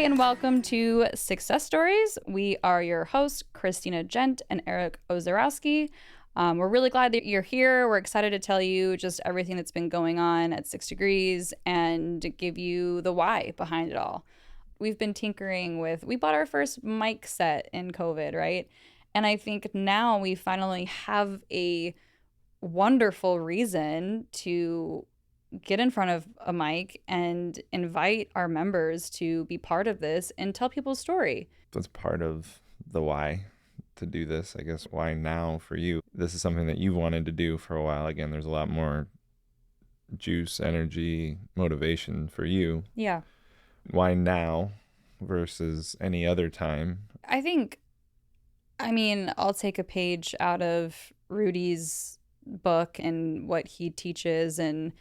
And welcome to Sixcess Stories. We are your hosts, Kristina, Gent, and Ozarowski. We're really glad that you're here. We're excited to tell you just everything that's been going on at 6 Degrees and give you the why behind it all. We've been tinkering with, we bought our first mic set in COVID, right? And I think now we finally have a wonderful reason to get in front of a mic and invite our members to be part of this and tell people's story. That's part of the why to do this, I guess. Why now for you? This is something that you've wanted to do for a while. Again, there's a lot more juice, energy, motivation for you. Yeah. Why now versus any other time? I'll take a page out of Rudy's book and what he teaches, and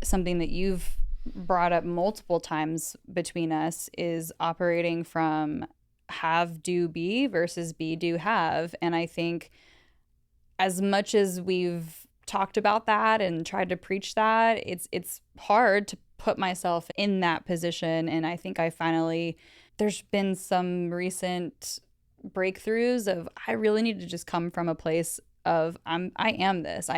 something that you've brought up multiple times between us is operating from have, do, be versus be, do, have. And I think as much as we've talked about that and tried to preach that, it's hard to put myself in that position. And I think there's been some recent breakthroughs of I really need to just come from a place of I am this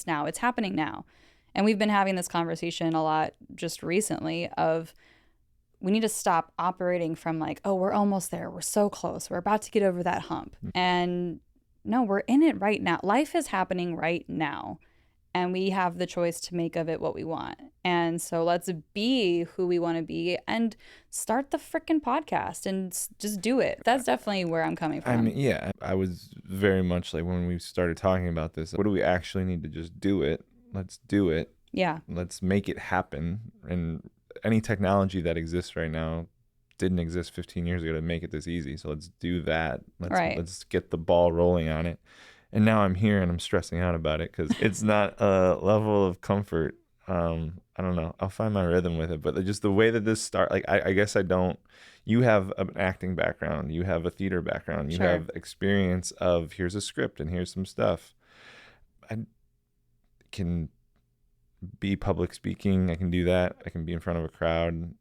now. It's happening now. And we've been having this conversation a lot just recently of we need to stop operating from like, oh, we're almost there. We're so close. We're about to get over that hump. And no, we're in it right now. Life is happening right now. And we have the choice to make of it what we want. And so let's be who we want to be and start the freaking podcast and just do it. That's definitely where I'm coming from. I was very much like when we started talking about this, what do we actually need to just do it? Let's do it. Yeah. Let's make it happen. And any technology that exists right now didn't exist 15 years ago to make it this easy. So let's do that. Let's get the ball rolling on it. And now I'm here and I'm stressing out about it because it's not a level of comfort. I don't know. I'll find my rhythm with it. But just the way that this starts, I guess I don't. You have an acting background. You have a theater background. You have experience of here's a script and here's some stuff. I can be public speaking. I can do that. I can be in front of a crowd.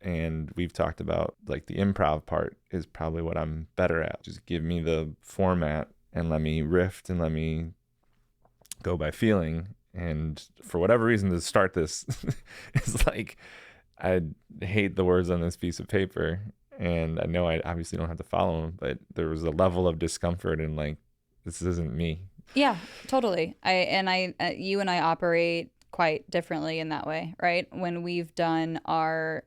And we've talked about like the improv part is probably what I'm better at. Just give me the format and let me riff and let me go by feeling. And for whatever reason to start this, it's like I hate the words on this piece of paper. And I know I obviously don't have to follow them, but there was a level of discomfort and like, this isn't me. Yeah, totally. You and I operate quite differently in that way, right? When we've done our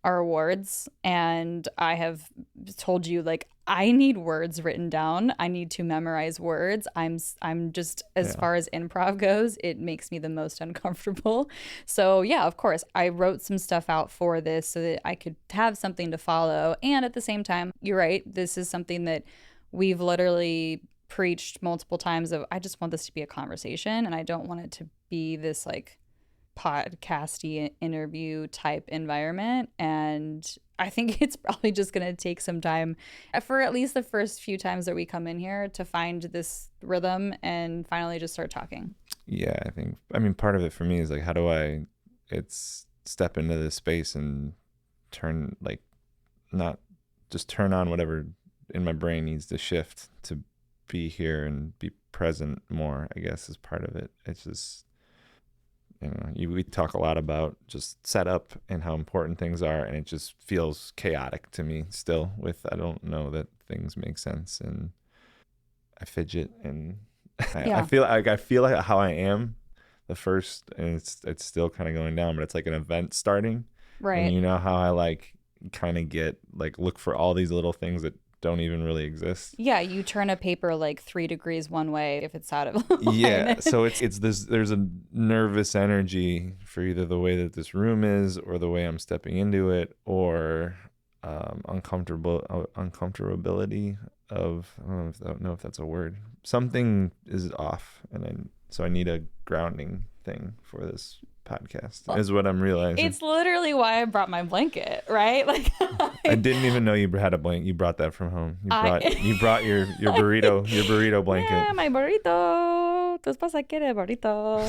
awards, and I have told you like I need words written down. I need to memorize words. I'm just as far as improv goes, it makes me the most uncomfortable. So yeah, of course, I wrote some stuff out for this so that I could have something to follow. And at the same time, you're right. This is something that we've literally preached multiple times of I just want this to be a conversation and I don't want it to be this like podcasty interview type environment. And I think it's probably just going to take some time for at least the first few times that we come in here to find this rhythm and finally just start talking. Yeah, part of it for me is like, how do I step into this space and turn on whatever in my brain needs to shift to be here and be present more, I guess, is part of it. It's just, we talk a lot about just setup and how important things are, and it just feels chaotic to me still I don't know that things make sense, and I fidget, and I feel like how I am the first, and it's still kind of going down, but it's like an event starting. Right. And you know how I like kind of get like look for all these little things that don't even really exist. Yeah, you turn a paper like 3 degrees one way if it's out of line. Yeah, so it's this. There's a nervous energy for either the way that this room is, or the way I'm stepping into it, or uncomfortability of. I don't know if that's a word. Something is off, and so I need a grounding thing for this podcast, is what I'm realizing. It's literally why I brought my blanket, right? Like I didn't even know you had a blanket. You brought that from home. You brought your burrito blanket. Yeah, my burrito. Tu esposa quiere burrito.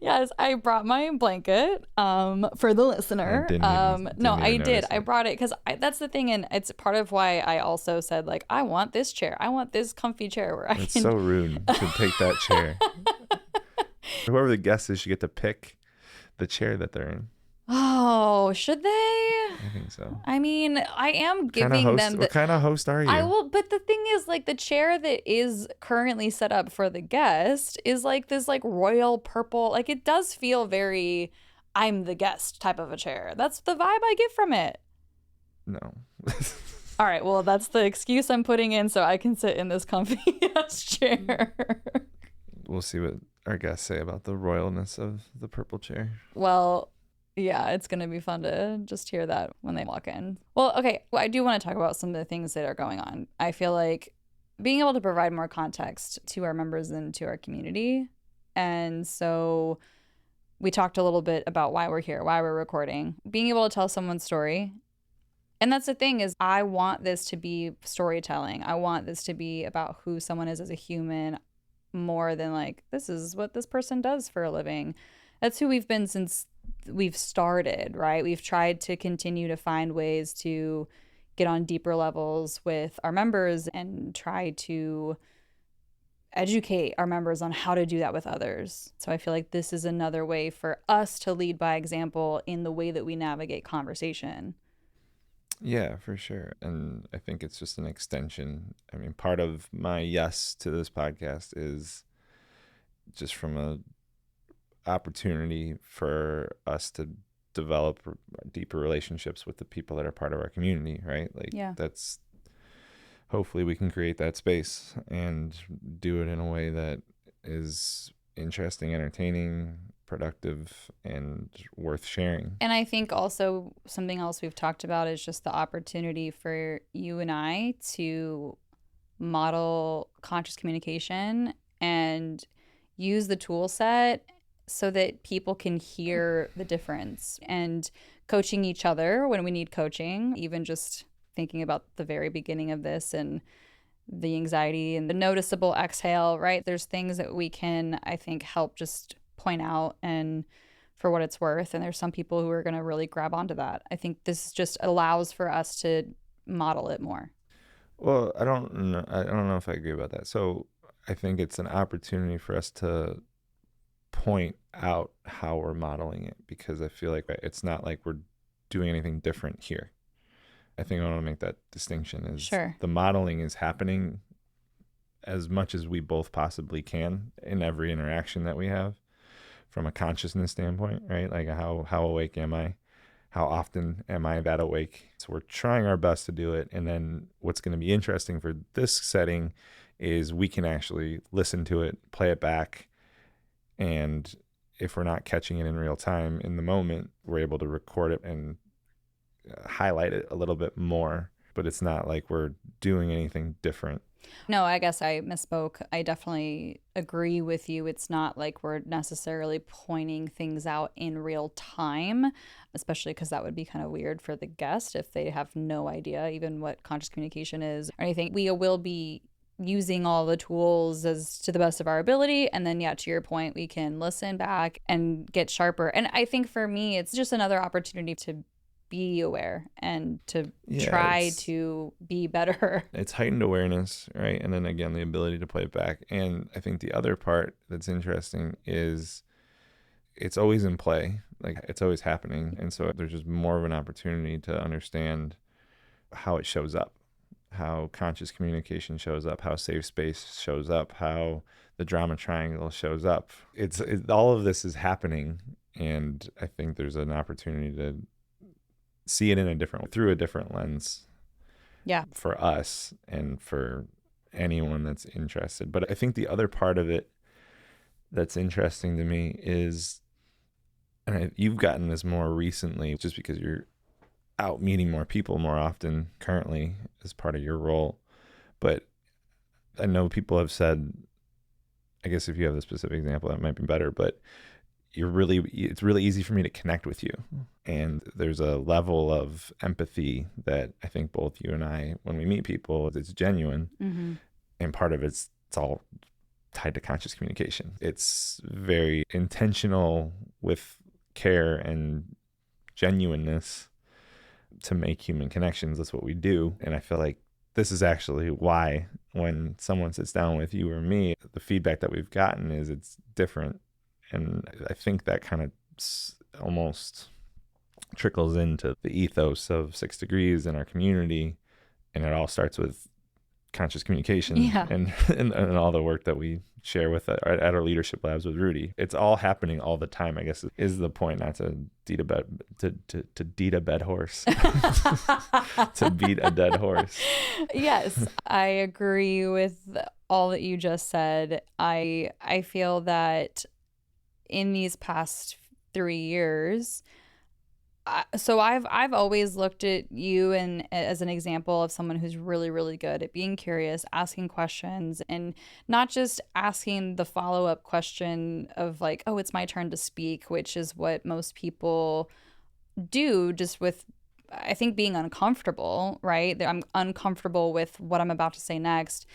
Yes, I brought my blanket for the listener. No, I did. I brought it because that's the thing. And it's part of why I also said, like, I want this chair. I want this comfy chair where I can. It's so rude to take that chair. Whoever the guest is should get to pick the chair that they're in. Oh, should they? I think so. I mean, I am giving them what kind of host are you? I will, but the thing is, like, the chair that is currently set up for the guest is like this like royal purple. Like, it does feel very I'm the guest type of a chair. That's the vibe I get from it. No. All right, well, that's the excuse I'm putting in so I can sit in this comfy ass chair. We'll see what our guests say about the royalness of the purple chair. Well, yeah, it's going to be fun to just hear that when they walk in. Well, okay, I do want to talk about some of the things that are going on. I feel like being able to provide more context to our members and to our community. And so we talked a little bit about why we're here, why we're recording, being able to tell someone's story. And that's the thing is I want this to be storytelling. I want this to be about who someone is as a human more than like, this is what this person does for a living. That's who we've been since we've started, right? We've tried to continue to find ways to get on deeper levels with our members and try to educate our members on how to do that with others. So I feel like this is another way for us to lead by example in the way that we navigate conversation. Yeah, for sure. And I think it's just an extension. I mean, part of my yes to this podcast is just from a opportunity for us to develop deeper relationships with the people that are part of our community, right? Like, that's hopefully we can create that space and do it in a way that is interesting, entertaining, productive, and worth sharing. And I think also something else we've talked about is just the opportunity for you and I to model conscious communication and use the tool set so that people can hear the difference, and coaching each other when we need coaching, even just thinking about the very beginning of this and the anxiety and the noticeable exhale, right? There's things that we can, I think, help just point out and for what it's worth. And there's some people who are going to really grab onto that. I think this just allows for us to model it more. Well, I don't know if I agree about that. So I think it's an opportunity for us to point out how we're modeling it, because I feel like it's not like we're doing anything different here. I think I want to make that distinction is the modeling is happening as much as we both possibly can in every interaction that we have from a consciousness standpoint, right? Like how awake am I? How often am I that awake? So we're trying our best to do it. And then what's going to be interesting for this setting is we can actually listen to it, play it back. And if we're not catching it in real time in the moment, we're able to record it and highlight it a little bit more. But it's not like we're doing anything different. No, I guess I misspoke. I definitely agree with you. It's not like we're necessarily pointing things out in real time, especially because that would be kind of weird for the guest if they have no idea even what conscious communication is or anything. We will be using all the tools as to the best of our ability. And then, to your point, we can listen back and get sharper. And I think for me, it's just another opportunity to be aware and to try to be better. It's heightened awareness, right? And then again, the ability to play it back. And I think the other part that's interesting is it's always in play, like it's always happening. And so there's just more of an opportunity to understand how it shows up, how conscious communication shows up, how safe space shows up, how the drama triangle shows up. It's all of this is happening. And I think there's an opportunity to see it through a different lens. Yeah. For us and for anyone that's interested. But I think the other part of it that's interesting to me is, and you've gotten this more recently just because you're out meeting more people more often currently as part of your role. But I know people have said, I guess if you have the specific example, that might be better, but it's really easy for me to connect with you. And there's a level of empathy that I think both you and I, when we meet people, it's genuine. Mm-hmm. And part of it's all tied to conscious communication. It's very intentional with care and genuineness to make human connections. That's what we do. And I feel like this is actually why when someone sits down with you or me, the feedback that we've gotten is it's different. And I think that kind of almost trickles into the ethos of 6 Degrees in our community. And it all starts with conscious communication and all the work that we share with at our leadership labs with Rudy. It's all happening all the time, I guess, is the point. Not to beat a dead horse, to beat a dead horse. Yes, I agree with all that you just said. I feel that in these past 3 years, so I've always looked at you and as an example of someone who's really, really good at being curious, asking questions, and not just asking the follow-up question of like, oh, it's my turn to speak, which is what most people do just with, I think, being uncomfortable, right? I'm uncomfortable with what I'm about to say next.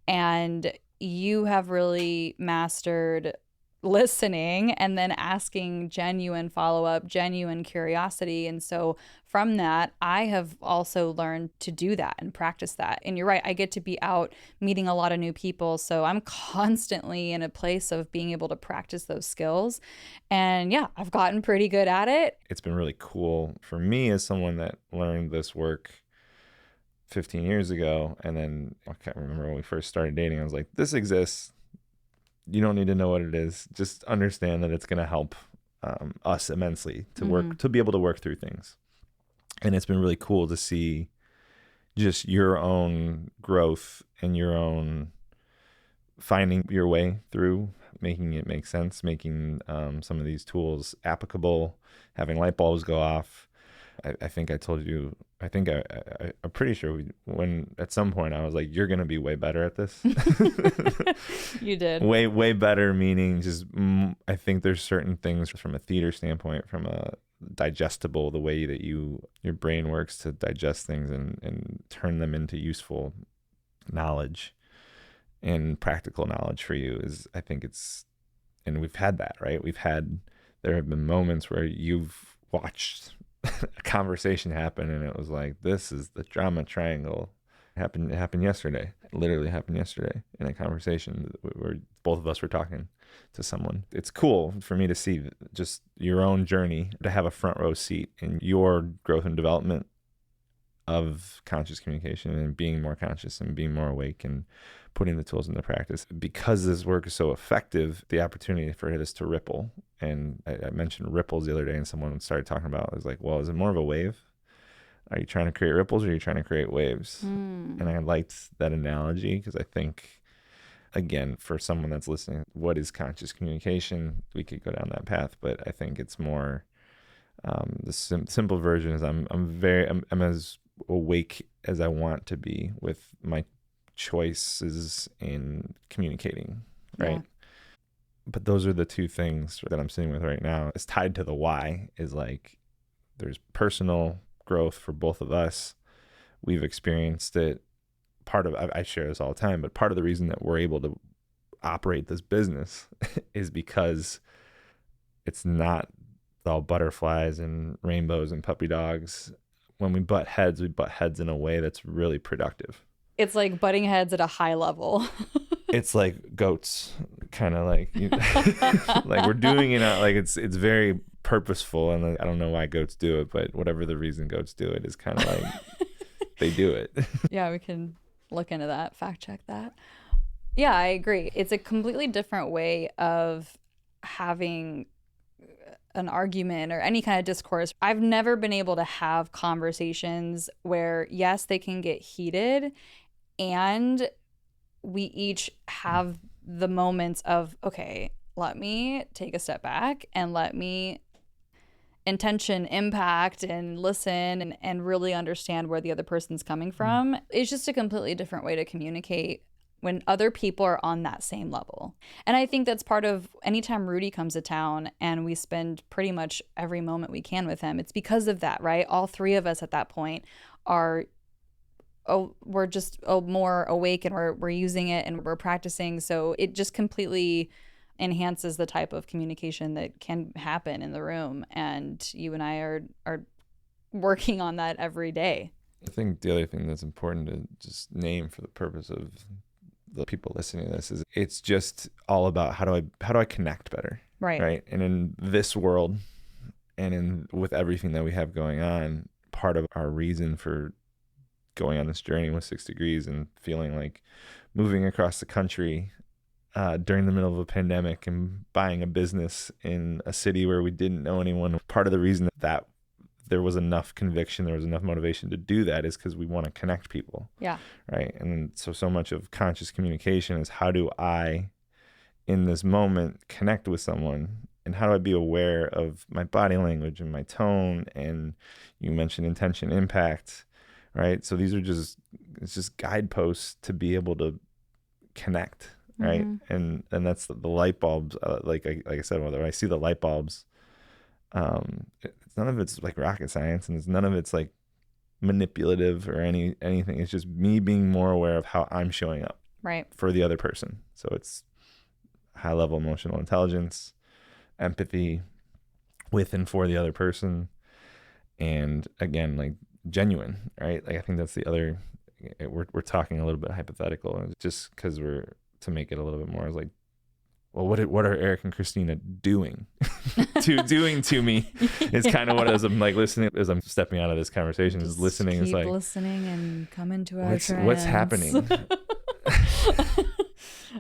And you have really mastered listening and then asking genuine follow-up, genuine curiosity. And so from that, I have also learned to do that and practice that. And you're right, I get to be out meeting a lot of new people. So I'm constantly in a place of being able to practice those skills. And yeah, I've gotten pretty good at it. It's been really cool for me as someone that learned this work 15 years ago. And then I can't remember when we first started dating, I was like, this exists. You don't need to know what it is. Just understand that it's going to help us immensely to work, to be able to work through things. And it's been really cool to see just your own growth and your own finding your way through, making it make sense, making some of these tools applicable, having light bulbs go off. I think I told you, I'm pretty sure when at some point I was like, you're going to be way better at this. You did. Way better, meaning just, I think there's certain things from a theater standpoint, from a digestible, the way that your brain works to digest things and turn them into useful knowledge and practical knowledge for you is, I think it's, and we've had that, right? There have been moments where you've watched a conversation happened and it was like, this is the drama triangle. It happened yesterday. It literally happened yesterday in a conversation where both of us were talking to someone. It's cool for me to see just your own journey, to have a front row seat in your growth and development of conscious communication and being more conscious and being more awake and putting the tools into practice. Because this work is so effective, the opportunity for this to ripple. And I mentioned ripples the other day and someone started talking about, I was like, well, is it more of a wave? Are you trying to create ripples or are you trying to create waves? And I liked that analogy because I think, again, for someone that's listening, what is conscious communication? We could go down that path, but I think it's more, the simple version is I'm as awake as I want to be with my choices in communicating, right? Yeah. But those are the two things that I'm sitting with right now. It's tied to the why, is like there's personal growth for both of us. We've experienced it. I share this all the time, but part of the reason that we're able to operate this business is because it's not all butterflies and rainbows and puppy dogs. When we butt heads in a way that's really productive. It's like butting heads at a high level. It's like goats, kind of like, like we're doing it, like it's very purposeful. And like, I don't know why goats do it, but whatever the reason goats do it is kind of like they do it. Yeah, we can look into that, fact check that. Yeah, I agree. It's a completely different way of having an argument or any kind of discourse. I've never been able to have conversations where, yes, they can get heated and we each have the moments of, okay, let me take a step back and let me intention, impact, and listen and really understand where the other person's coming from. It's just a completely different way to communicate when other people are on that same level. And I think that's part of anytime Rudy comes to town and we spend pretty much every moment we can with him, it's because of that, right? All three of us at that point are we're just more awake, and we're using it and we're practicing. So it just completely enhances the type of communication that can happen in the room. And you and I are working on that every day. I think the other thing that's important to just name for the purpose of the people listening to this is it's just all about how do I connect better, right? And in this world, and with everything that we have going on, part of our reason for going on this journey with 6 Degrees and feeling like moving across the country during the middle of a pandemic and buying a business in a city where we didn't know anyone, part of the reason that there was enough conviction, there was enough motivation to do that is because we want to connect people. Yeah. Right. And so much of conscious communication is how do I, in this moment, connect with someone, and how do I be aware of my body language and my tone? And you mentioned intention, impact, right? So these are it's just guideposts to be able to connect, right? And that's the light bulbs. Like I said, when I see the light bulbs, none of it's like rocket science, and none of it's like manipulative or anything. It's just me being more aware of how I'm showing up for the other person. So it's high level emotional intelligence, empathy with and for the other person, and again, like genuine, right? Like I think that's the other. We're talking a little bit hypothetical, just because to make it a little bit more. I was like, well, what are Eric and Kristina doing to me is kind of what, as I'm like listening, as I'm stepping out of this conversation, is listening. Keep is like listening and come into our trance. What's happening?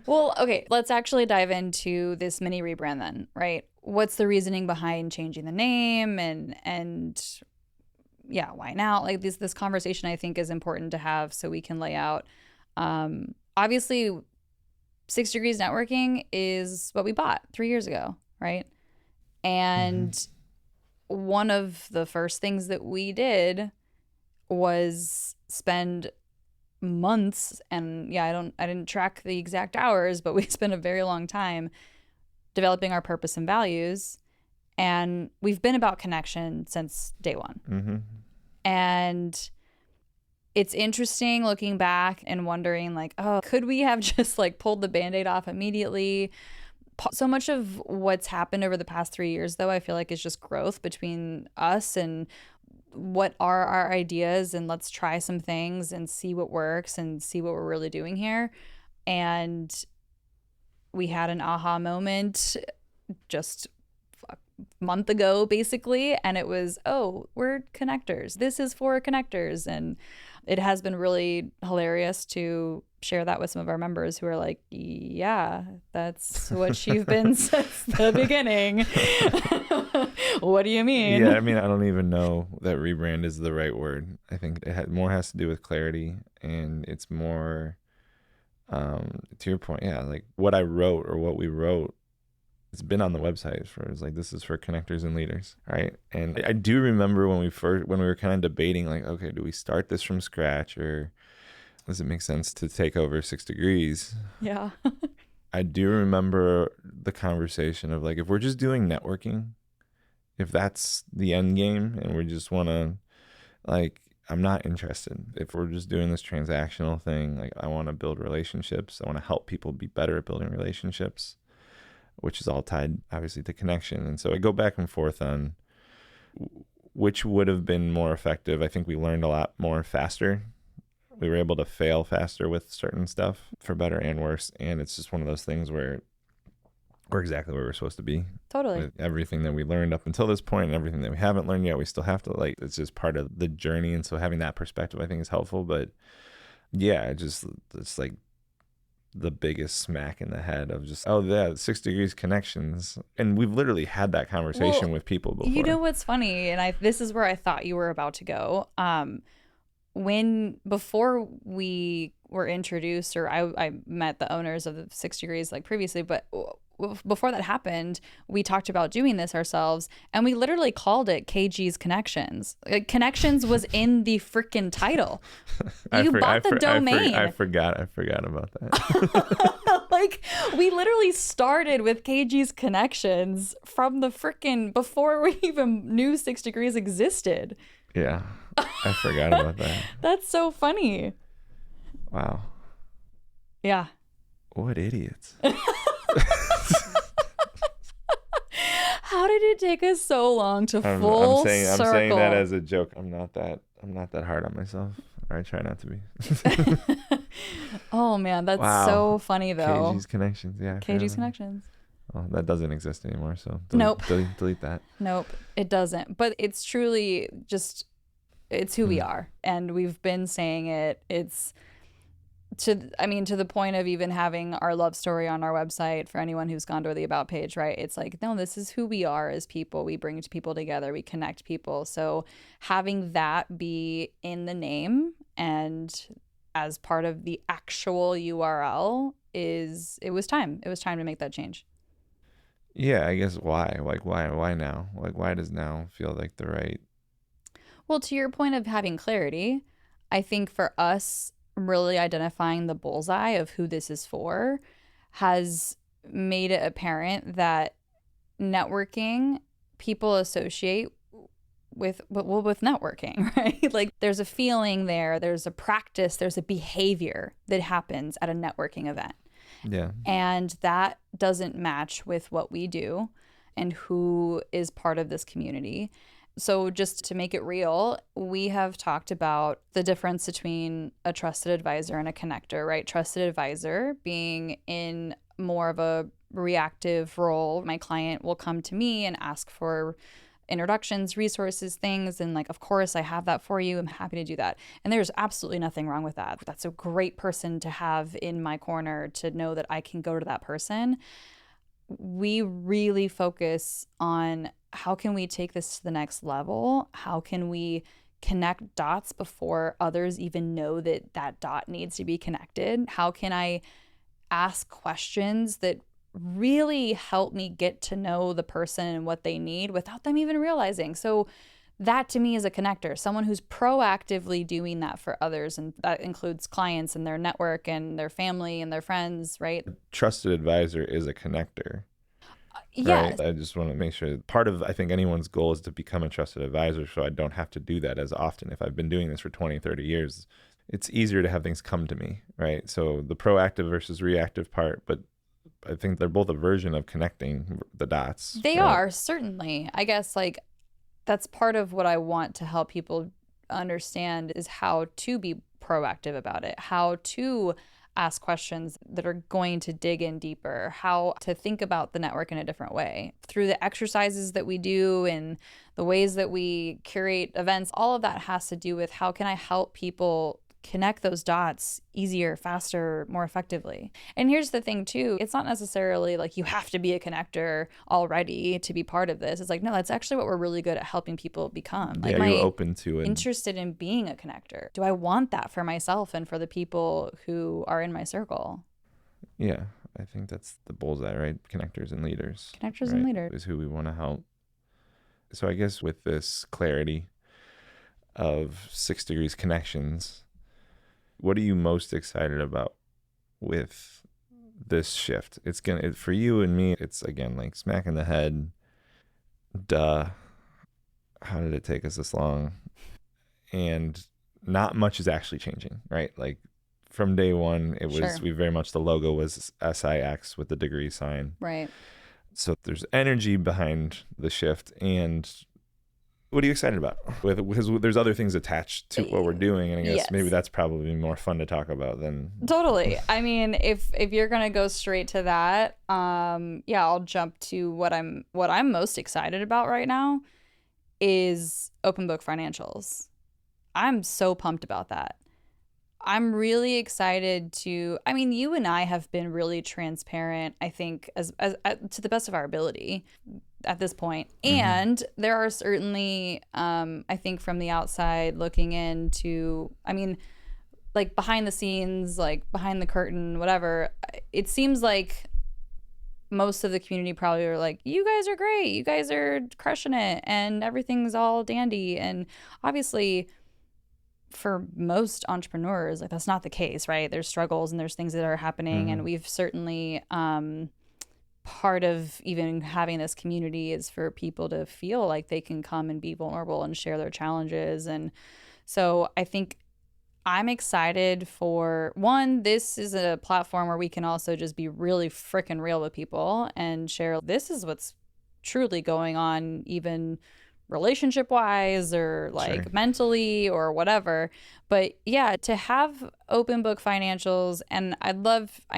Well, okay, let's actually dive into this mini rebrand then, right? What's the reasoning behind changing the name, and yeah, why now? Like this conversation I think is important to have so we can lay out. Obviously, 6 Degrees Networking is what we bought 3 years ago, right? And one of the first things that we did was spend months, and yeah, I didn't track the exact hours, but we spent a very long time developing our purpose and values, and we've been about connection since day one. And it's interesting looking back and wondering like, oh, could we have just like pulled the Band-Aid off immediately? So much of what's happened over the past 3 years, though, I feel like is just growth between us and what are our ideas, and let's try some things and see what works and see what we're really doing here. And we had an aha moment just a month ago, basically, and it was, oh, we're connectors. This is for connectors. And it has been really hilarious to share that with some of our members who are like, yeah, that's what you've been since the beginning. What do you mean? Yeah, I mean, I don't even know that rebrand is the right word. I think it more has to do with clarity, and it's more, to your point, yeah, like what I wrote or what we wrote, it's been on the website it's like, this is for connectors and leaders, right? And I do remember when we were kind of debating, like, okay, do we start this from scratch, or does it make sense to take over 6 Degrees? Yeah. I do remember the conversation of like, if we're just doing networking, if that's the end game and we just want to, like, I'm not interested. If we're just doing this transactional thing, like, I want to build relationships. I want to help people be better at building relationships, which is all tied obviously to connection. And so I go back and forth on which would have been more effective. I think we learned a lot more faster. We were able to fail faster with certain stuff, for better and worse. And it's just one of those things where we're exactly where we're supposed to be. Totally. With everything that we learned up until this point and everything that we haven't learned yet, we still have to, like, it's just part of the journey. And so having that perspective, I think, is helpful. But yeah, it's like the biggest smack in the head of just, oh yeah, 6 Degrees connections. And we've literally had that conversation with people before. You know what's funny, and this is where I thought you were about to go. Before we were introduced, or I met the owners of the 6 Degrees like previously, but before that happened, we talked about doing this ourselves, and we literally called it KG's Connections. Like, Connections was in the freaking title. You bought the domain. I forgot about that. Like, we literally started with KG's Connections from the freaking, before we even knew 6 Degrees existed. Yeah, I forgot about that. That's so funny. Wow. Yeah. What idiots. How did it take us so long to I'm full saying circle? I'm saying that as a joke. I'm not that hard on myself. Or I try not to be. Oh man, that's wow. so funny though. KG's Connections. Yeah. KG's Connections. Oh, that doesn't exist anymore, so Nope. delete that. Nope, it doesn't. But it's truly just, it's who we are. And we've been saying it. It's to the point of even having our love story on our website for anyone who's gone to the About page, right? It's like, no, this is who we are as people. We bring people together. We connect people. So having that be in the name and as part of the actual URL it was time. It was time to make that change. Yeah, I guess why? Like why now? Like why does now feel like the right? Well, to your point of having clarity, I think for us, really identifying the bullseye of who this is for has made it apparent that networking people associate with networking, right? Like there's a feeling there's a practice, there's a behavior that happens at a networking event. Yeah. And that doesn't match with what we do and who is part of this community. So just to make it real, we have talked about the difference between a trusted advisor and a connector, right? Trusted advisor being in more of a reactive role. My client will come to me and ask for introductions, resources, things, and like, of course, I have that for you. I'm happy to do that. And there's absolutely nothing wrong with that. That's a great person to have in my corner, to know that I can go to that person. We really focus on how can we take this to the next level? How can we connect dots before others even know that that dot needs to be connected? How can I ask questions that really help me get to know the person and what they need without them even realizing? So that to me is a connector, someone who's proactively doing that for others. And that includes clients and their network and their family and their friends, right? Trusted advisor is a connector. Yes. Right? I just want to make sure part of, I think anyone's goal is to become a trusted advisor, so I don't have to do that as often. If I've been doing this for 20, 30 years, it's easier to have things come to me, right? So the proactive versus reactive part, but I think they're both a version of connecting the dots. They are, certainly. I guess like that's part of what I want to help people understand is how to be proactive about it, how to ask questions that are going to dig in deeper, how to think about the network in a different way. Through the exercises that we do and the ways that we curate events, all of that has to do with how can I help people connect those dots easier, faster, more effectively. And here's the thing too, it's not necessarily like you have to be a connector already to be part of this. It's like, no, that's actually what we're really good at helping people become. Like, yeah, you're open to it. Interested in being a connector. Do I want that for myself and for the people who are in my circle? Yeah, I think that's the bullseye, right? Connectors and leaders. Connectors and leaders is who we want to help. So I guess with this clarity of 6 degrees connections, what are you most excited about with this shift? It's for you and me, it's again like smack in the head. Duh. How did it take us this long? And not much is actually changing, right? Like from day one, it was, we very much, the logo was SIX with the degree sign. Right. So there's energy behind the shift. And what are you excited about? Because there's other things attached to what we're doing, and I guess maybe that's probably more fun to talk about than. Totally. I mean, if you're gonna go straight to that, I'll jump to what I'm most excited about right now is open book financials. I'm so pumped about that. I'm really excited to. I mean, you and I have been really transparent, I think, as to the best of our ability at this point. And there are certainly, I think from the outside looking into, I mean, like behind the scenes, like behind the curtain, whatever, it seems like most of the community probably are like, you guys are great, you guys are crushing it, and everything's all dandy. And obviously for most entrepreneurs, like that's not the case, right? There's struggles and there's things that are happening. And we've certainly, part of even having this community is for people to feel like they can come and be vulnerable and share their challenges. And so I think I'm excited for, one, this is a platform where we can also just be really freaking real with people and share this is what's truly going on, even relationship wise or like Sure. mentally or whatever. But yeah, to have open book financials, and I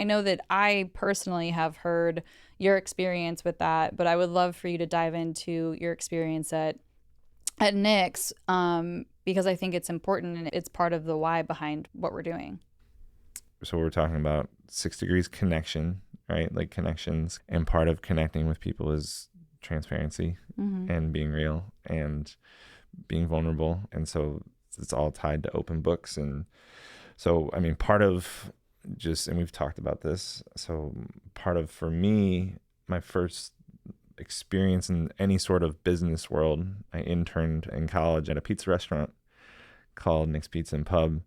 know that I personally have heard your experience with that, but I would love for you to dive into your experience at Nick's, because I think it's important and it's part of the why behind what we're doing. So we're talking about 6 degrees connection, right? Like connections. And part of connecting with people is transparency and being real and being vulnerable. And so it's all tied to open books. And so, I mean, part of just, and we've talked about this. So part of, for me, my first experience in any sort of business world, I interned in college at a pizza restaurant called Nick's Pizza and Pub.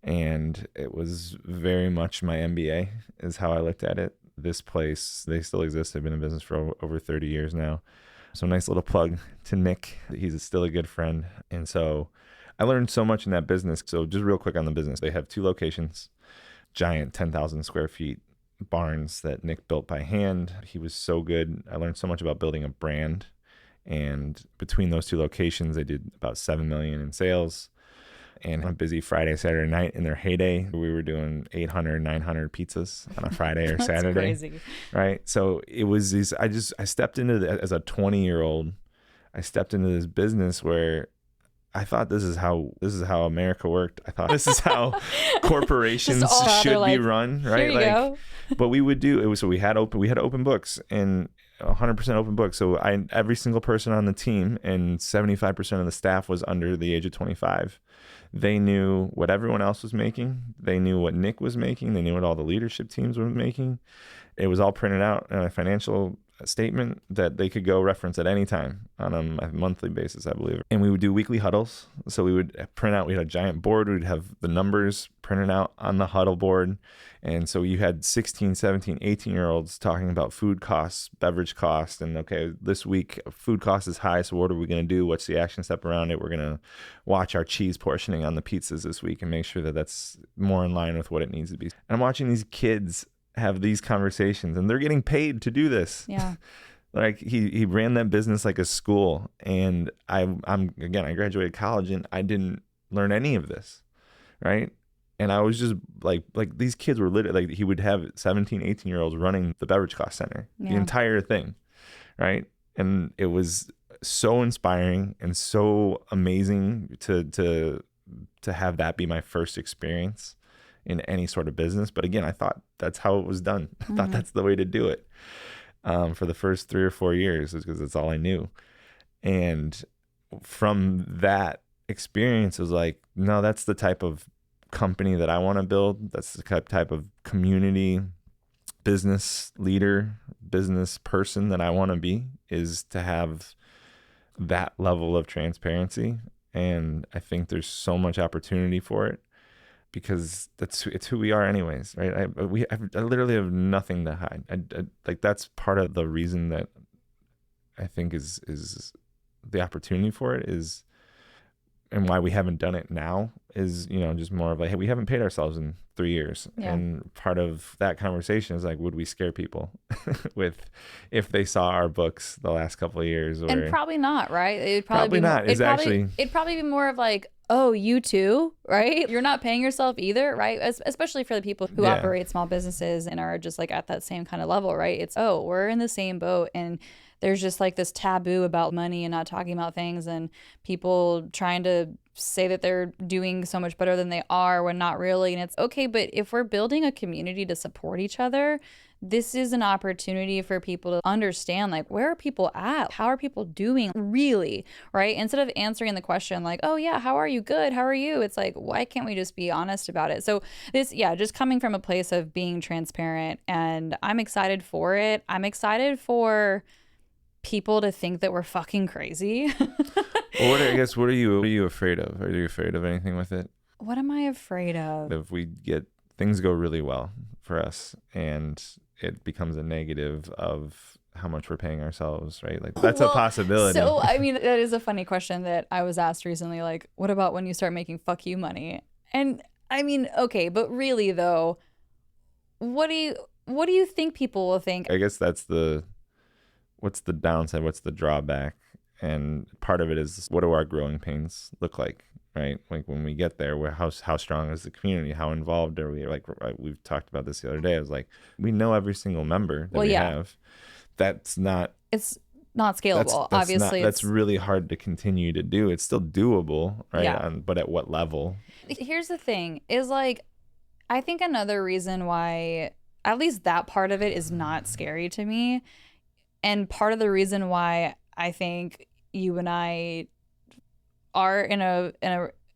And it was very much my MBA is how I looked at it. This place, they still exist. They've been in business for over 30 years now. So nice little plug to Nick. He's still a good friend. And so I learned so much in that business. So just real quick on the business, they have 2 locations, giant 10,000 square feet barns that Nick built by hand. He was so good. I learned so much about building a brand. And between those 2 locations, they did about 7 million in sales. And on a busy Friday, Saturday night in their heyday, we were doing 800, 900 pizzas on a Friday or That's Saturday. Crazy. Right. So it was these, I stepped into as a 20-year-old, I stepped into this business where I thought this is how America worked. I thought this is how corporations should be run. Right. Here you go. But we would do, it was, so we had open books and 100% open books. So every single person on the team and 75% of the staff was under the age of 25. They knew what everyone else was making. They knew what Nick was making. They knew what all the leadership teams were making. It was all printed out in a financial statement that they could go reference at any time on a monthly basis, I believe. And we would do weekly huddles. So we would print out, we had a giant board. We'd have the numbers printed out on the huddle board. And so you had 16, 17, 18-year-olds talking about food costs, beverage costs, and okay, this week food cost is high, so what are we going to do? What's the action step around it? We're going to watch our cheese portioning on the pizzas this week and make sure that that's more in line with what it needs to be. And I'm watching these kids have these conversations, and they're getting paid to do this. Yeah. Like he ran that business like a school, and I graduated college and I didn't learn any of this, right? And I was just like these kids were literally like, he would have 17, 18-year-olds running the beverage cost center, the entire thing, right? And it was so inspiring and so amazing to have that be my first experience in any sort of business. But again, I thought that's how it was done. I thought that's the way to do it for the first 3 or 4 years, because that's all I knew. And from that experience, it was like, no, that's the type of company that I want to build. That's the type of community, business leader, business person that I want to be, is to have that level of transparency. And I think there's so much opportunity for it, because it's who we are anyways, right? I literally have nothing to hide. Like that's part of the reason that I think is the opportunity for it is, and why we haven't done it now is, just more of like, hey, we haven't paid ourselves in 3 years. Yeah. And part of that conversation is like, would we scare people with if they saw our books the last couple of years? And probably not, right? It'd probably not. It'd probably be more of like, oh, you too, right? You're not paying yourself either, right? Especially for the people who operate small businesses and are just like at that same kind of level, right? It's, oh, we're in the same boat, and there's just like this taboo about money and not talking about things, and people trying to say that they're doing so much better than they are when not really. And it's okay, but if we're building a community to support each other, this is an opportunity for people to understand, like, where are people at? How are people doing really, right? Instead of answering the question like, oh yeah, how are you? Good. How are you? It's like, why can't we just be honest about it? So this, just coming from a place of being transparent, and I'm excited for it. I'm excited for people to think that we're fucking crazy. Well, what are you afraid of? Are you afraid of anything with it? What am I afraid of? If things go really well for us and it becomes a negative of how much we're paying ourselves, right? Like that's a possibility. So, I mean, that is a funny question that I was asked recently. Like, what about when you start making fuck you money? And I mean, okay, but really though, what do you think people will think? I guess that's what's the downside? What's the drawback? And part of it is, what do our growing pains look like? Right? Like when we get there, how strong is the community? How involved are we? Like we've talked about this the other day. I was like, we know every single member that we have. It's not scalable. Obviously, that's really hard to continue to do. It's still doable, right? Yeah. But at what level? Here's the thing: is like, I think another reason why at least that part of it is not scary to me, and part of the reason why I think you and I are in a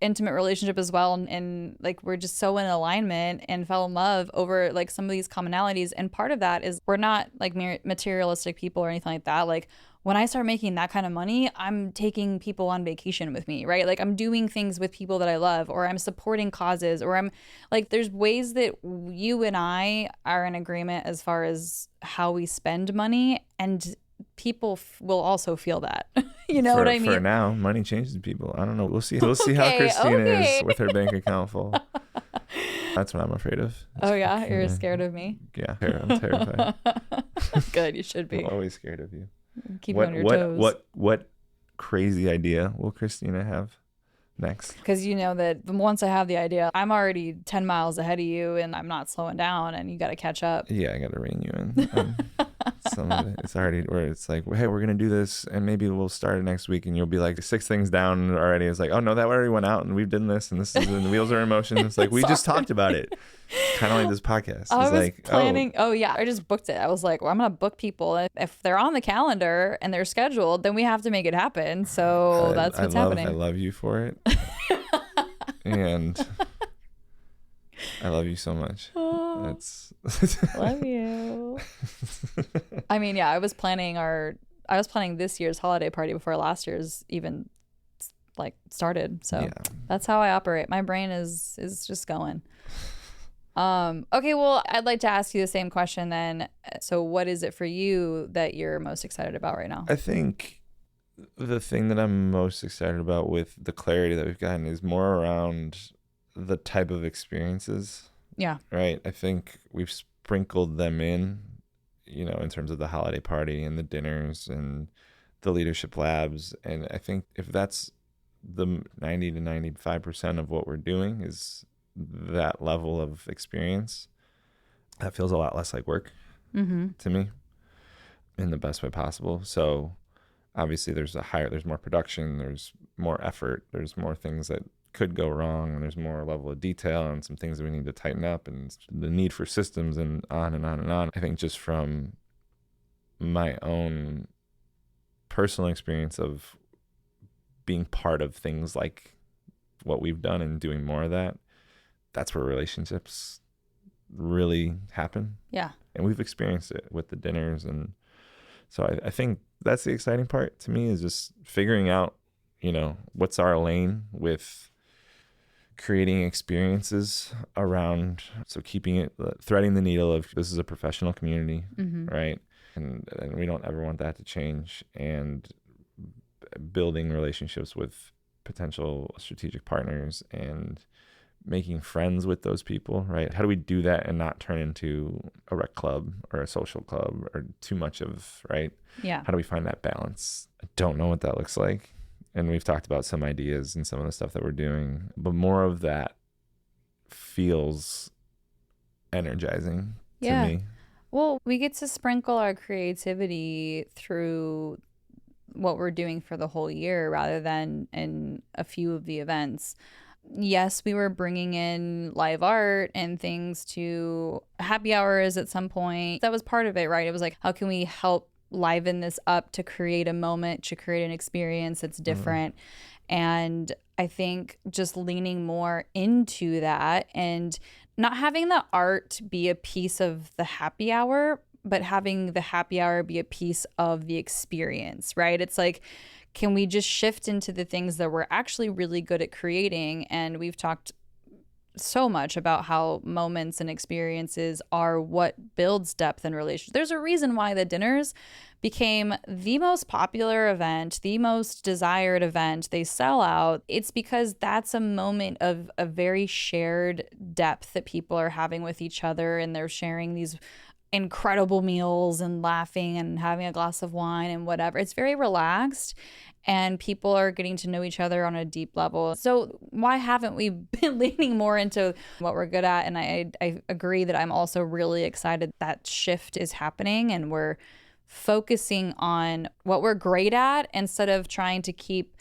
intimate relationship as well, and like we're just so in alignment and fell in love over like some of these commonalities. And part of that is we're not like materialistic people or anything like that. Like when I start making that kind of money, I'm taking people on vacation with me, right? Like I'm doing things with people that I love, or I'm supporting causes, or I'm like, there's ways that you and I are in agreement as far as how we spend money, and people will also feel that. You know what I mean? For now, money changes people. I don't know. We'll see. We'll see how Kristina is with her bank account full. That's what I'm afraid of. Oh yeah, you're scared of me? Yeah, I'm terrified. Good, you should be. I'm always scared of you. Keep you on your toes. What crazy idea will Kristina have next? Because you know that once I have the idea, I'm already 10 miles ahead of you, and I'm not slowing down, and you got to catch up. Yeah, I got to rein you in. Some of it, it's already where it's like, hey, we're gonna do this, and maybe we'll start it next week, and you'll be like 6 things down already. It's like, oh no, that already went out, and we've done this, and this is and the wheels are in motion. It's like we just talked about it, kind of like this podcast. It's I was like planning. Oh yeah, I just booked it. I was like, well, I'm gonna book people. If they're on the calendar and they're scheduled, then we have to make it happen. So that's what's happening. I love you for it, and I love you so much. That's love you. I mean, yeah, I was planning this year's holiday party before last year's even like started. So yeah. That's how I operate. My brain is just going. Okay, well, I'd like to ask you the same question then. So what is it for you that you're most excited about right now? I think the thing that I'm most excited about with the clarity that we've gotten is more around the type of experiences. Yeah. Right. I think we've sprinkled them in, in terms of the holiday party and the dinners and the leadership labs. And I think if that's the 90 to 95% of what we're doing is that level of experience, that feels a lot less like work to me in the best way possible. So obviously there's more production, there's more effort, there's more things that could go wrong, and there's more level of detail and some things that we need to tighten up, and the need for systems, and on and on and on. I think just from my own personal experience of being part of things like what we've done and doing more of that, that's where relationships really happen. Yeah. And we've experienced it with the dinners. And so I think that's the exciting part to me, is just figuring out, what's our lane with creating experiences around, so keeping it, threading the needle of this is a professional community, right? And we don't ever want that to change, and building relationships with potential strategic partners and making friends with those people, right? How do we do that and not turn into a rec club or a social club or too much of, right? Yeah. How do we find that balance? I don't know what that looks like. And we've talked about some ideas and some of the stuff that we're doing, but more of that feels energizing to me. Well, we get to sprinkle our creativity through what we're doing for the whole year rather than in a few of the events. Yes, we were bringing in live art and things to happy hours at some point. That was part of it, right? It was like, how can we help liven this up to create a moment, to create an experience that's different? And I think just leaning more into that and not having the art be a piece of the happy hour, but having the happy hour be a piece of the experience, right? It's like, can we just shift into the things that we're actually really good at creating? And we've talked so much about how moments and experiences are what builds depth in relationships. There's a reason why the dinners became the most popular event, the most desired event. They sell out. It's because that's a moment of a very shared depth that people are having with each other, and they're sharing these incredible meals and laughing and having a glass of wine and whatever. It's very relaxed, and people are getting to know each other on a deep level. So why haven't we been leaning more into what we're good at? And I agree that I'm also really excited that shift is happening, and we're focusing on what we're great at instead of trying to keep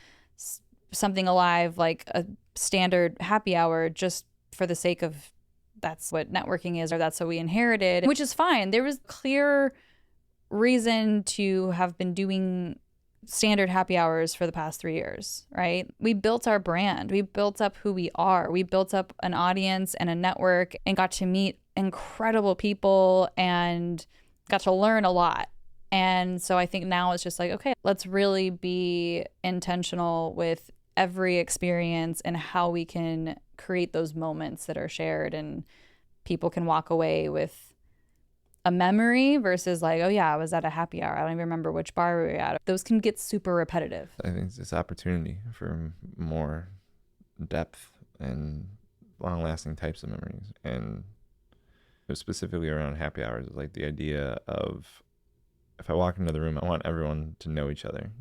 something alive like a standard happy hour just for the sake of that's what networking is, or that's what we inherited, which is fine. There was clear reason to have been doing standard happy hours for the past 3 years, right? We built our brand. We built up who we are. We built up an audience and a network and got to meet incredible people and got to learn a lot. And so I think now it's just like, okay, let's really be intentional with every experience and how we can create those moments that are shared and people can walk away with a memory versus like, oh yeah, I was at a happy hour. I don't even remember which bar we were at. Those can get super repetitive. I think it's opportunity for more depth and long-lasting types of memories. And specifically around happy hours is like the idea of, if I walk into the room, I want everyone to know each other.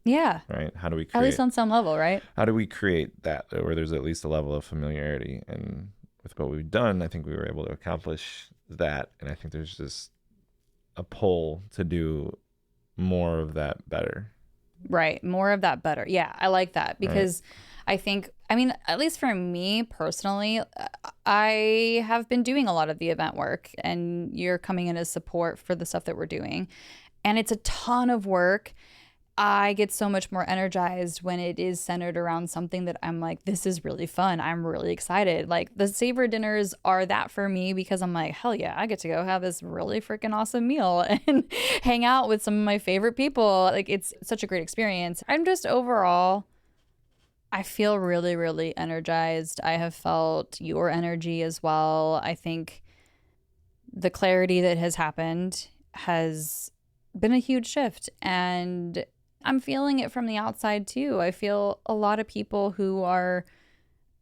Yeah. Right? How do we create, at least on some level, right? How do we create that where there's at least a level of familiarity? And with what we've done, I think we were able to accomplish that. And I think there's just a pull to do more of that better. Right. More of that better. Yeah. I like that because I think, I mean, at least for me personally, I have been doing a lot of the event work, and you're coming in as support for the stuff that we're doing. And it's a ton of work. I get so much more energized when it is centered around something that I'm like, this is really fun. I'm really excited. Like the Savor dinners are that for me because I'm like, hell yeah, I get to go have this really freaking awesome meal and hang out with some of my favorite people. Like it's such a great experience. I'm just overall, I feel really, really energized. I have felt your energy as well. I think the clarity that has happened has been a huge shift, and I'm feeling it from the outside too. I feel a lot of people who are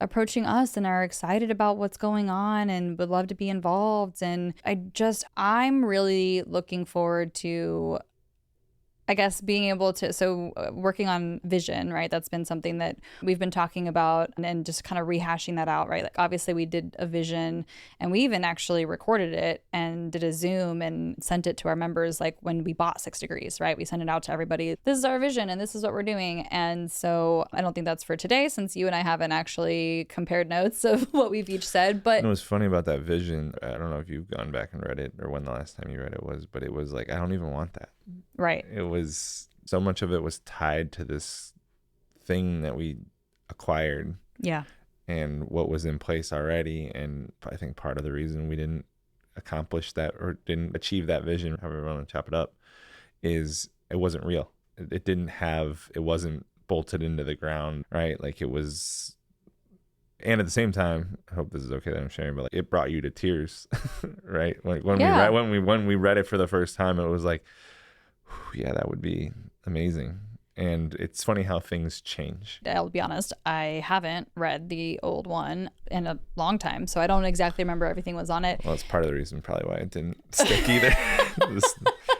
approaching us and are excited about what's going on and would love to be involved. And I'm really looking forward to, I guess, being able to, working on vision, right? That's been something that we've been talking about and just kind of rehashing that out, right? Like obviously we did a vision, and we even actually recorded it and did a Zoom and sent it to our members. Like when we bought 6 Degrees, right? We sent it out to everybody. This is our vision and this is what we're doing. And so I don't think that's for today, since you and I haven't actually compared notes of what we've each said. But what's funny about that vision, I don't know if you've gone back and read it or when the last time you read it was, but it was like, I don't even want that. Right. It was, so much of it was tied to this thing that we acquired. Yeah. And what was in place already. And I think part of the reason we didn't accomplish that or didn't achieve that vision, however you want to chop it up, is it wasn't real. It wasn't bolted into the ground, right? Like it was, and at the same time, I hope this is okay that I'm sharing, but like it brought you to tears, right? Like when we read it for the first time, it was like, yeah, that would be amazing. And it's funny how things change. I'll be honest, I haven't read the old one in a long time, so I don't exactly remember everything was on it. Well, it's part of the reason probably why it didn't stick either.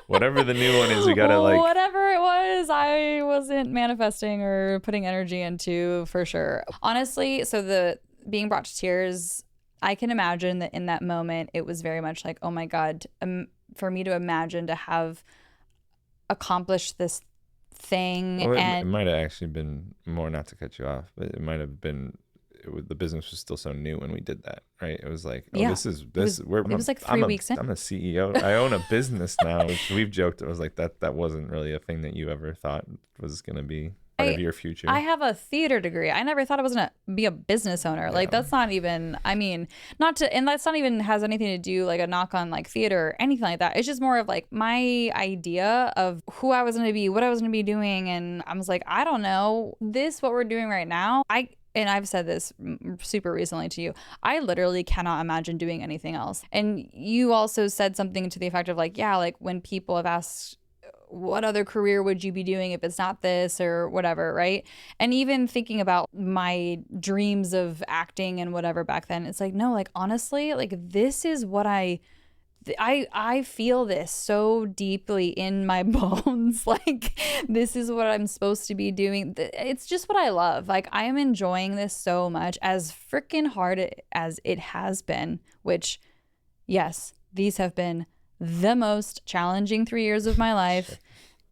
Whatever the new one is, we gotta like... Whatever it was, I wasn't manifesting or putting energy into, for sure. Honestly, so the being brought to tears, I can imagine that in that moment, it was very much like, oh my God, for me to imagine to have accomplished this thing. Well, and it might have actually been more, not to cut you off, but it might have been, the business was still so new when we did that, right? It was like, oh, yeah. It was like 3 weeks in. I'm a CEO. I own a business now. We've joked. It was like that wasn't really a thing that you ever thought was going to be part of your future. I have a theater degree. I never thought I was going to be a business owner. Yeah. Like that's not even, I mean, and that's not even has anything to do like a knock on like theater or anything like that. It's just more of like my idea of who I was going to be, what I was going to be doing. And I was like, I don't know, what we're doing right now, and I've said this super recently to you, I literally cannot imagine doing anything else. And you also said something to the effect of like, yeah, like when people have asked, what other career would you be doing if it's not this or whatever, right? And even thinking about my dreams of acting and whatever back then, it's like, no, like honestly, like this is what I feel this so deeply in my bones. Like this is what I'm supposed to be doing. It's just what I love. Like I am enjoying this so much, as freaking hard as it has been, which yes, these have been the most challenging 3 years of my life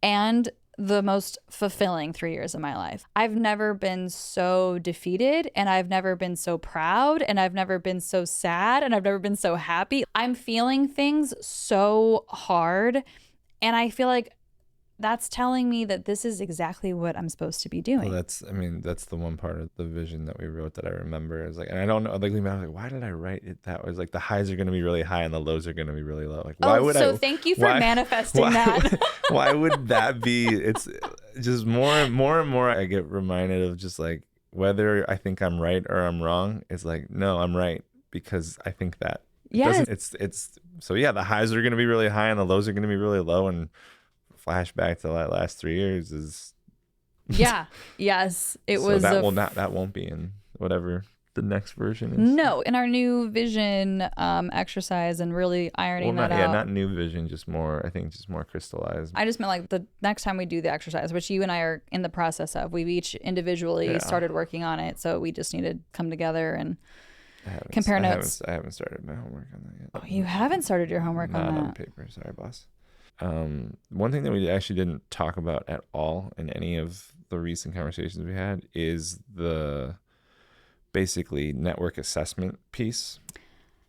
and the most fulfilling 3 years of my life. I've never been so defeated, and I've never been so proud, and I've never been so sad, and I've never been so happy. I'm feeling things so hard, and I feel like that's telling me that this is exactly what I'm supposed to be doing. Well, that's the one part of the vision that we wrote that I remember is like, and I don't know, like, why did I write it that way? It's like the highs are going to be really high and the lows are going to be really low. Like, why would I? Thank you for manifesting that. Why would that be? It's just more and more I get reminded of just like whether I think I'm right or I'm wrong. It's like, no, I'm right because I think that. Yes. It's so yeah, the highs are going to be really high and the lows are going to be really low, and flashback to that last 3 years is yes, it was that won't be in whatever the next version is. No, in our new vision exercise and really ironing that out. Not new vision, just more, I think just more crystallized. I just meant like the next time we do the exercise, which you and I are in the process of, we've each individually started working on it, so we just need to come together and compare notes. I haven't started my homework on that yet. Oh, you haven't started your homework on that? Not on paper, sorry boss. One thing that we actually didn't talk about at all in any of the recent conversations we had is the basically network assessment piece.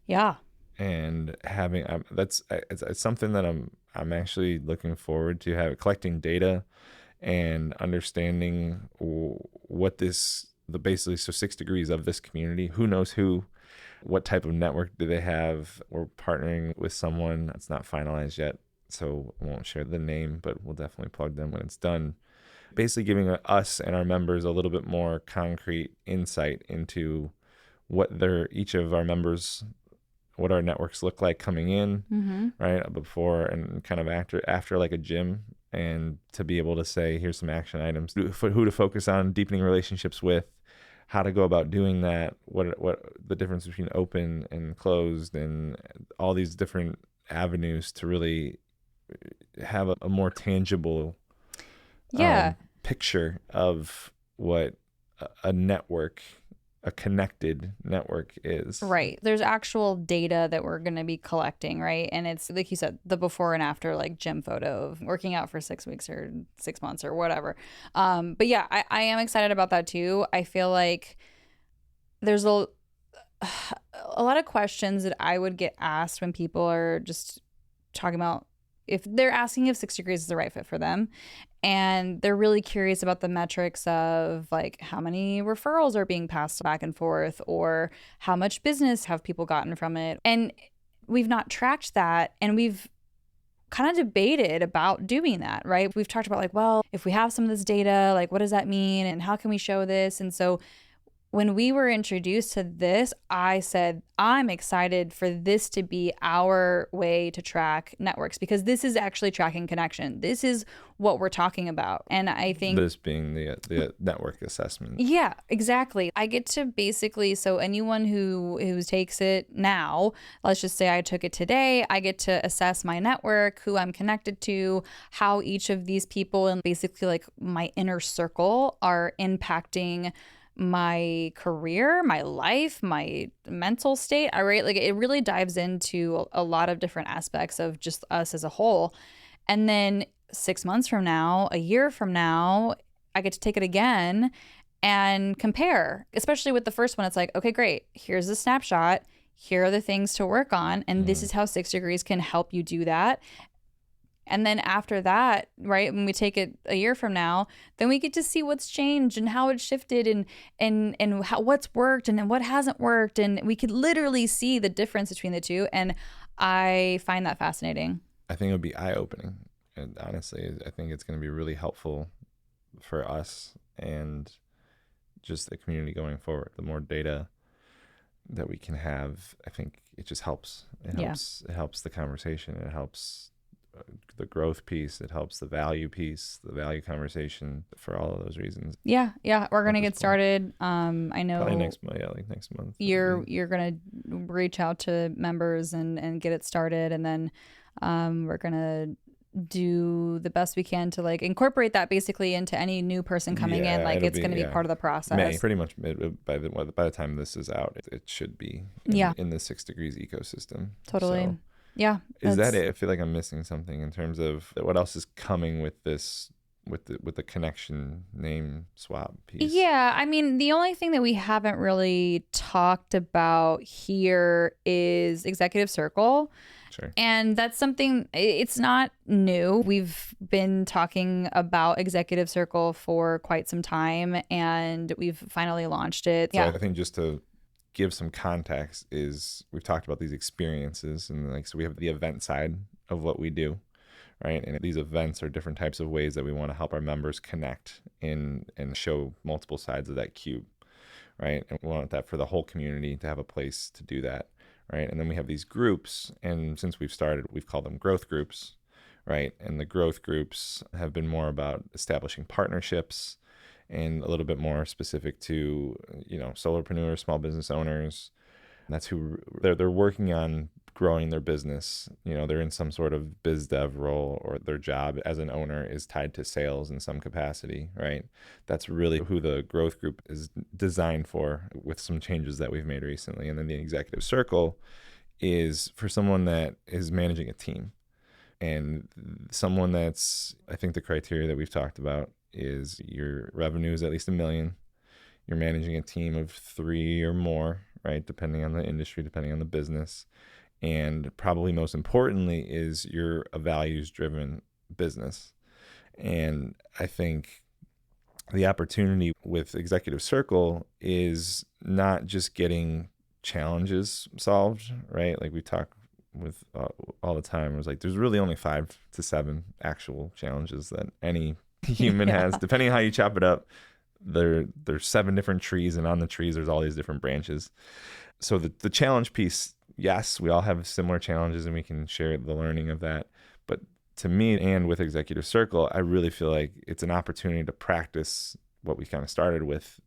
Yeah. And having it's something that I'm actually looking forward to collecting data and understanding what basically 6 degrees of this community, who knows who, what type of network do they have. We're partnering with someone that's not finalized yet, so I won't share the name, but we'll definitely plug them when it's done. Basically giving us and our members a little bit more concrete insight into what each of our members, what our networks look like coming in, right, before and kind of after like a gym, and to be able to say, here's some action items, who to focus on, deepening relationships with, how to go about doing that, what the difference between open and closed, and all these different avenues to really have a more tangible picture of what a network, a connected network is. Right. There's actual data that we're going to be collecting, right? And it's like you said, the before and after, like gym photo of working out for 6 weeks or 6 months or whatever. But yeah, I am excited about that too. I feel like there's a lot of questions that I would get asked when people are just talking about if they're asking if 6 degrees is the right fit for them. And they're really curious about the metrics of like how many referrals are being passed back and forth, or how much business have people gotten from it. And we've not tracked that, and we've kind of debated about doing that, right? We've talked about like, well, if we have some of this data, like what does that mean and how can we show this? And so when we were introduced to this, I said, I'm excited for this to be our way to track networks, because this is actually tracking connection. This is what we're talking about. And I think this being the network assessment. Yeah, exactly. I get to basically, so anyone who takes it now, let's just say I took it today, I get to assess my network, who I'm connected to, how each of these people and basically like my inner circle are impacting my career, my life, my mental state. Like it really dives into a lot of different aspects of just us as a whole. And then 6 months from now, a year from now, I get to take it again and compare, especially with the first one. It's like, okay, great. Here's a snapshot. Here are the things to work on. And this is how 6 degrees can help you do that. And then after that, right, when we take it a year from now, then we get to see what's changed and how it's shifted and how, what's worked and what hasn't worked. And we could literally see the difference between the two. And I find that fascinating. I think it would be eye-opening. And honestly, I think it's going to be really helpful for us and just the community going forward. The more data that we can have, I think it just helps. It helps the conversation. It helps the growth piece. It helps the value piece, the value conversation, for all of those reasons. Yeah. We're gonna get started. I know probably next month. You're gonna reach out to members and get it started, and then we're gonna do the best we can to like incorporate that basically into any new person coming in. Like it's going to be part of the process. Pretty much by the time this is out, it should be in the 6 Degrees ecosystem. Totally. So, yeah. Is that it? I feel like I'm missing something in terms of what else is coming with this, with the connection name swap piece. Yeah. I mean, the only thing that we haven't really talked about here is Executive Circle. Sure. And that's something, it's not new. We've been talking about Executive Circle for quite some time, and we've finally launched it. So I think just to give some context is we've talked about these experiences, and so we have the event side of what we do, right? And these events are different types of ways that we want to help our members connect and show multiple sides of that cube, right? And we want that for the whole community to have a place to do that. Right. And then we have these groups. And since we've started, we've called them growth groups. Right. And the growth groups have been more about establishing partnerships and a little bit more specific to, solopreneurs, small business owners. And that's who they're working on growing their business. They're in some sort of biz dev role, or their job as an owner is tied to sales in some capacity, right? That's really who the growth group is designed for, with some changes that we've made recently. And then the Executive Circle is for someone that is managing a team, and someone that's, I think the criteria that we've talked about is your revenue is at least $1 million. You're managing a team of 3 or more, right? Depending on the industry, depending on the business. And probably most importantly is you're a values-driven business. And I think the opportunity with Executive Circle is not just getting challenges solved, right? Like we talk with all the time. It was like there's really only 5 to 7 actual challenges that any human has, depending on how you chop it up. There's 7 different trees, and on the trees there's all these different branches. So the challenge piece, yes, we all have similar challenges and we can share the learning of that. But to me, and with Executive Circle, I really feel like it's an opportunity to practice what we kind of started with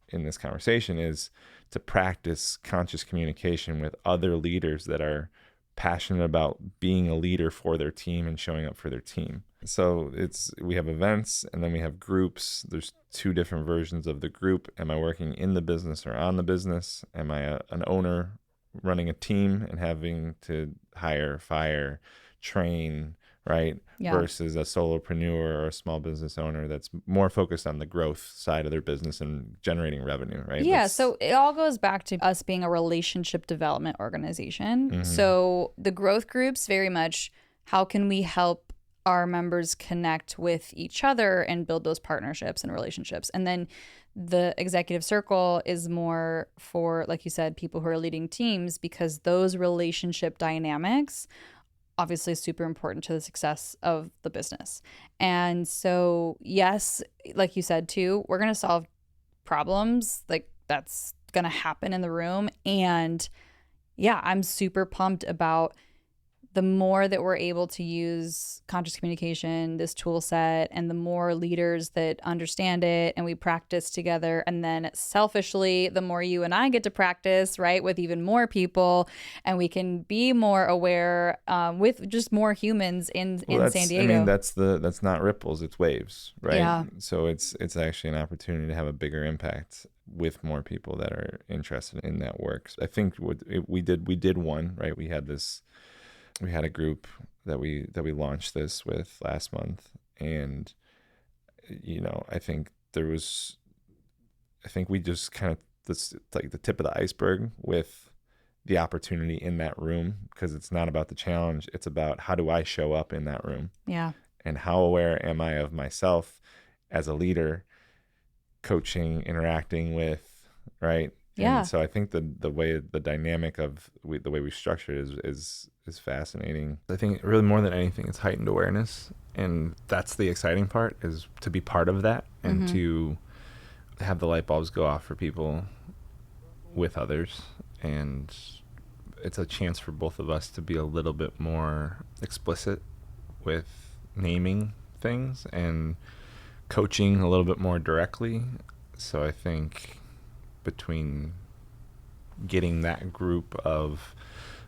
in this conversation, is to practice conscious communication with other leaders that are passionate about being a leader for their team and showing up for their team. So we have events, and then we have groups. There's 2 different versions of the group. Am I working in the business or on the business? Am I an owner running a team and having to hire, fire, train, right? Yeah. Versus a solopreneur or a small business owner that's more focused on the growth side of their business and generating revenue, right? Yeah. So it all goes back to us being a relationship development organization. Mm-hmm. So the growth groups, very much, how can we help our members connect with each other and build those partnerships and relationships? And then the Executive Circle is more for, like you said, people who are leading teams, because those relationship dynamics obviously is super important to the success of the business. And so, yes, like you said too, we're going to solve problems. Like that's going to happen in the room. And yeah, I'm super pumped about the more that we're able to use conscious communication, this tool set, and the more leaders that understand it and we practice together. And then selfishly, the more you and I get to practice, right, with even more people, and we can be more aware with just more humans in San Diego. I mean, that's not ripples, it's waves, right? Yeah. So it's actually an opportunity to have a bigger impact with more people that are interested in that work. So I think we did one, right? We had a group that we launched this with last month, and I think we just kind of, this like the tip of the iceberg with the opportunity in that room, because it's not about the challenge, it's about how do I show up in that room, and how aware am I of myself as a leader, coaching, interacting with, right? And so I think the way the dynamic of the way we structure it is fascinating. I think really more than anything, it's heightened awareness, and that's the exciting part, is to be part of that and to have the light bulbs go off for people with others. And it's a chance for both of us to be a little bit more explicit with naming things and coaching a little bit more directly. So I think between getting that group of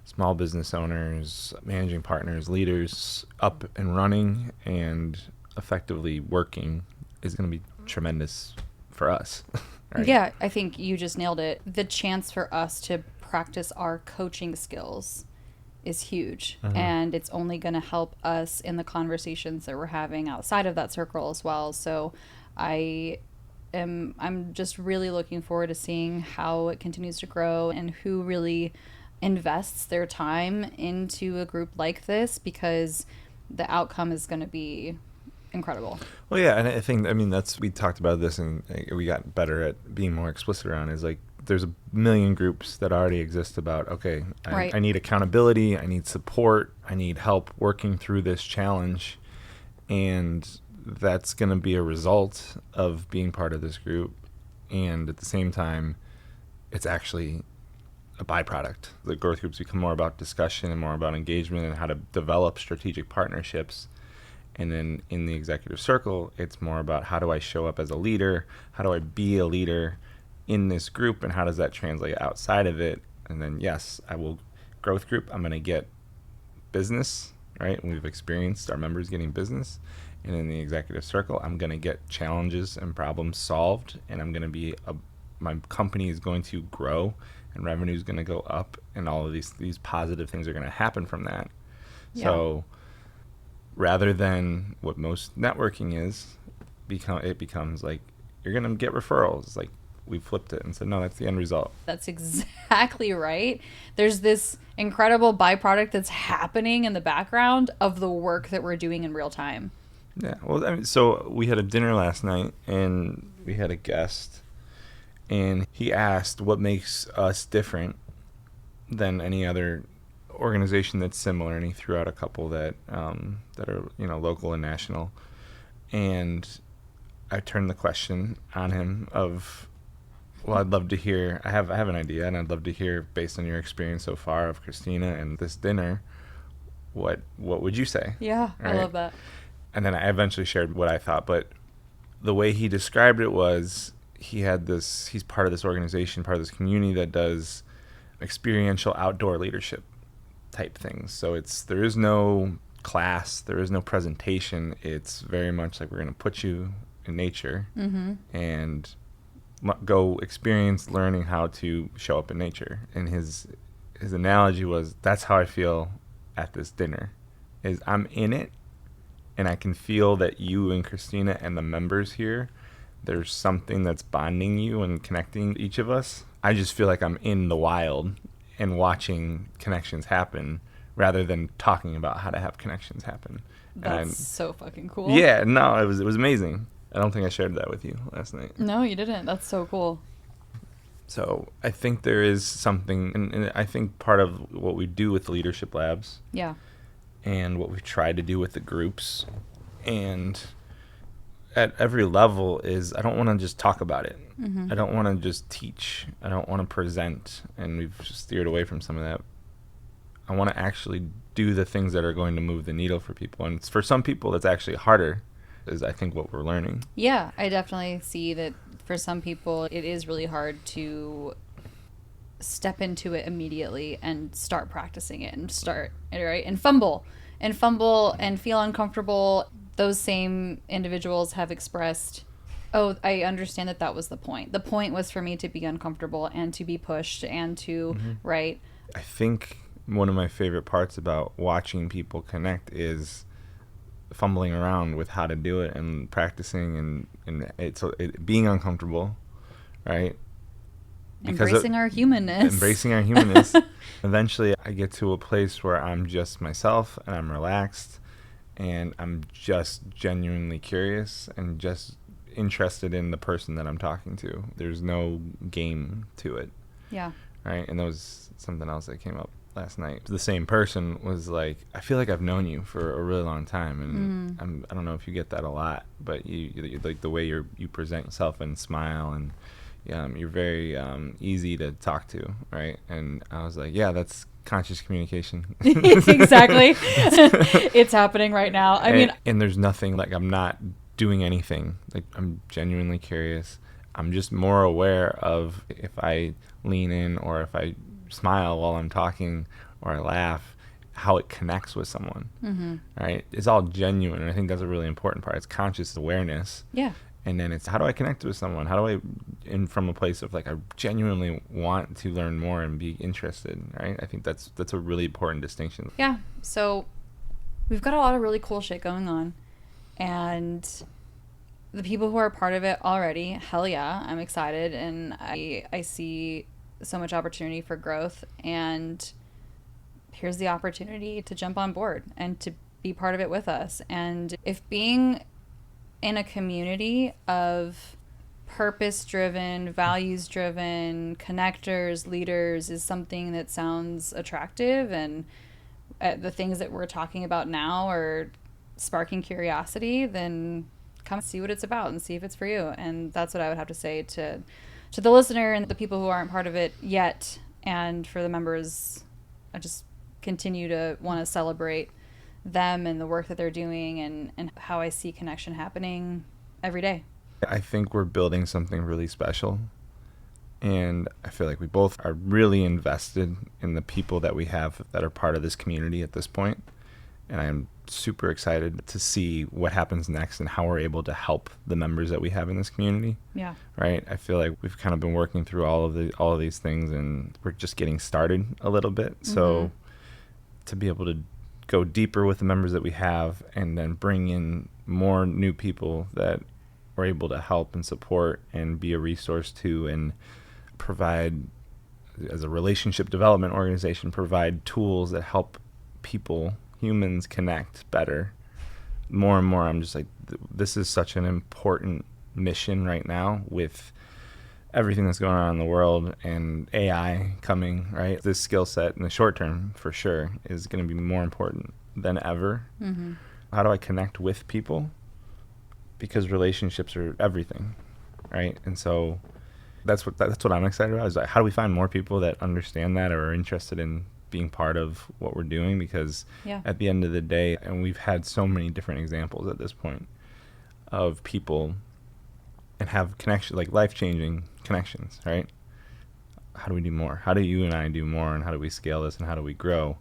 small business owners, managing partners, leaders up and running and effectively working is going to be tremendous for us. Right? Yeah, I think you just nailed it. The chance for us to practice our coaching skills is huge. And it's only going to help us in the conversations that we're having outside of that circle as well. So I'm just really looking forward to seeing how it continues to grow and who really invests their time into a group like this, because the outcome is going to be incredible. Well, yeah, and I think, we talked about this and we got better at being more explicit around it, is like there's a million groups that already exist about, okay, I need accountability, I need support, I need help working through this challenge, and that's going to be a result of being part of this group. And at the same time, it's actually a byproduct. The growth groups become more about discussion and more about engagement and how to develop strategic partnerships. And then in the executive circle, it's more about how do I show up as a leader? How do I be a leader in this group? And how does that translate outside of it? And then, yes, I will growth group. I'm going to get business, right? And we've experienced our members getting business. And in the executive circle, I'm going to get challenges and problems solved. And I'm going to be, my company is going to grow and revenue is going to go up. And all of these positive things are going to happen from that. Yeah. So rather than what most networking is, it becomes like you're going to get referrals. It's like we flipped it and said, no, that's the end result. That's exactly right. There's this incredible byproduct that's happening in the background of the work that we're doing in real time. Yeah. Well, so we had a dinner last night and we had a guest and he asked what makes us different than any other organization that's similar, and he threw out a couple that are local and national. And I turned the question on him of, well, I'd love to hear, I have an idea, and I'd love to hear, based on your experience so far of Kristina and this dinner, what would you say? Yeah, right? I love that. And then I eventually shared what I thought, but the way he described it was he's part of this organization, part of this community that does experiential outdoor leadership type things. So there is no class, there is no presentation. It's very much like we're going to put you in nature and go experience learning how to show up in nature. And his analogy was, that's how I feel at this dinner, is I'm in it and I can feel that you and Kristina and the members here, there's something that's bonding you and connecting each of us. I just feel like I'm in the wild and watching connections happen rather than talking about how to have connections happen. That's so fucking cool. Yeah, no, it was amazing. I don't think I shared that with you last night. No, you didn't. That's so cool. So I think there is something, and I think part of what we do with the Leadership Labs, and what we've tried to do with the groups, and at every level is, I don't want to just talk about it. I don't want to just teach. I don't want to present, and we've steered away from some of that. I want to actually do the things that are going to move the needle for people, and for some people that's actually harder, is I think what we're learning. Yeah, I definitely see that for some people it is really hard to step into it immediately and start practicing it and fumble and feel uncomfortable. Those same individuals have expressed, oh, I understand that was the point. The point was for me to be uncomfortable and to be pushed and to, right? I think one of my favorite parts about watching people connect is fumbling around with how to do it and practicing and being uncomfortable, right? Because embracing our humanness. Eventually I get to a place where I'm just myself and I'm relaxed and I'm just genuinely curious and just interested in the person that I'm talking to. There's no game to it. Yeah. Right? And that was something else that came up. last night. The same person was like, I feel like I've known you for a really long time, and I don't know if you get that a lot, but you like the way you present yourself and smile, and you're very easy to talk to, right? And I was like, yeah, that's conscious communication. Exactly. It's happening right now. And there's nothing, like, I'm not doing anything. Like, I'm genuinely curious. I'm just more aware of if I lean in or if I smile while I'm talking or I laugh, how it connects with someone, right? It's all genuine, and I think that's a really important part. It's conscious awareness. Yeah. And then it's, how do I connect with someone? How do I, in from a place of like, I genuinely want to learn more and be interested, right? I think that's a really important distinction. Yeah. So we've got a lot of really cool shit going on, and the people who are part of it already, hell yeah, I'm excited, and I see so much opportunity for growth, and here's the opportunity to jump on board and to be part of it with us. And if being in a community of purpose-driven, values-driven connectors, leaders is something that sounds attractive, and the things that we're talking about now are sparking curiosity, then come see what it's about and see if it's for you. And that's what I would have to say to the listener and the people who aren't part of it yet. And for the members, I just continue to want to celebrate them and the work that they're doing, and how I see connection happening every day. I think we're building something really special, and I feel like we both are really invested in the people that we have that are part of this community at this point. And I'm super excited to see what happens next and how we're able to help the members that we have in this community. Yeah. Right. I feel like we've kind of been working through all of these things, and we're just getting started a little bit. So to be able to go deeper with the members that we have, and then bring in more new people that we're able to help and support and be a resource to, and provide, as a relationship development organization, provide tools that help people, humans, connect better. More and more, I'm just like, this is such an important mission right now with everything that's going on in the world and AI coming, right? This skill set in the short term, for sure, is going to be more important than ever. How do I connect with people? Because relationships are everything, right? And so that's what I'm excited about, is like, how do we find more people that understand that or are interested in being part of what we're doing? Because at the end of the day, and we've had so many different examples at this point of people and have connection, like life-changing connections, right? How do we do more? How do you and I do more? And how do we scale this? And how do we grow?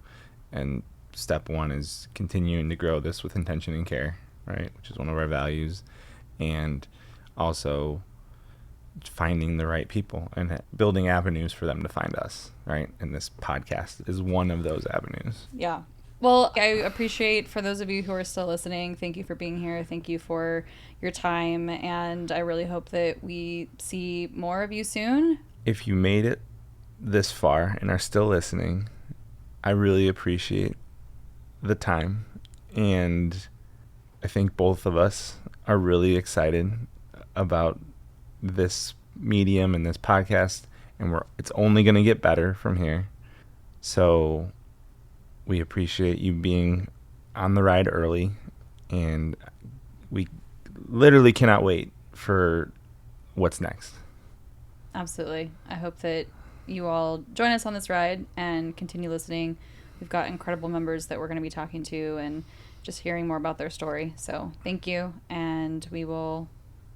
And step one is continuing to grow this with intention and care, right? Which is one of our values. And also finding the right people and building avenues for them to find us, right? And this podcast is one of those avenues. Yeah. Well, I appreciate, for those of you who are still listening, thank you for being here. Thank you for your time. And I really hope that we see more of you soon. If you made it this far and are still listening, I really appreciate the time. And I think both of us are really excited about this medium and this podcast, and it's only going to get better from here. So we appreciate you being on the ride early, and we literally cannot wait for what's next. Absolutely. I hope that you all join us on this ride and continue listening. We've got incredible members that we're going to be talking to and just hearing more about their story. So thank you, and we will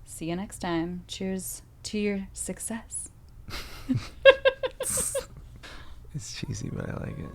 see you next time. Cheers to your success. It's cheesy, but I like it.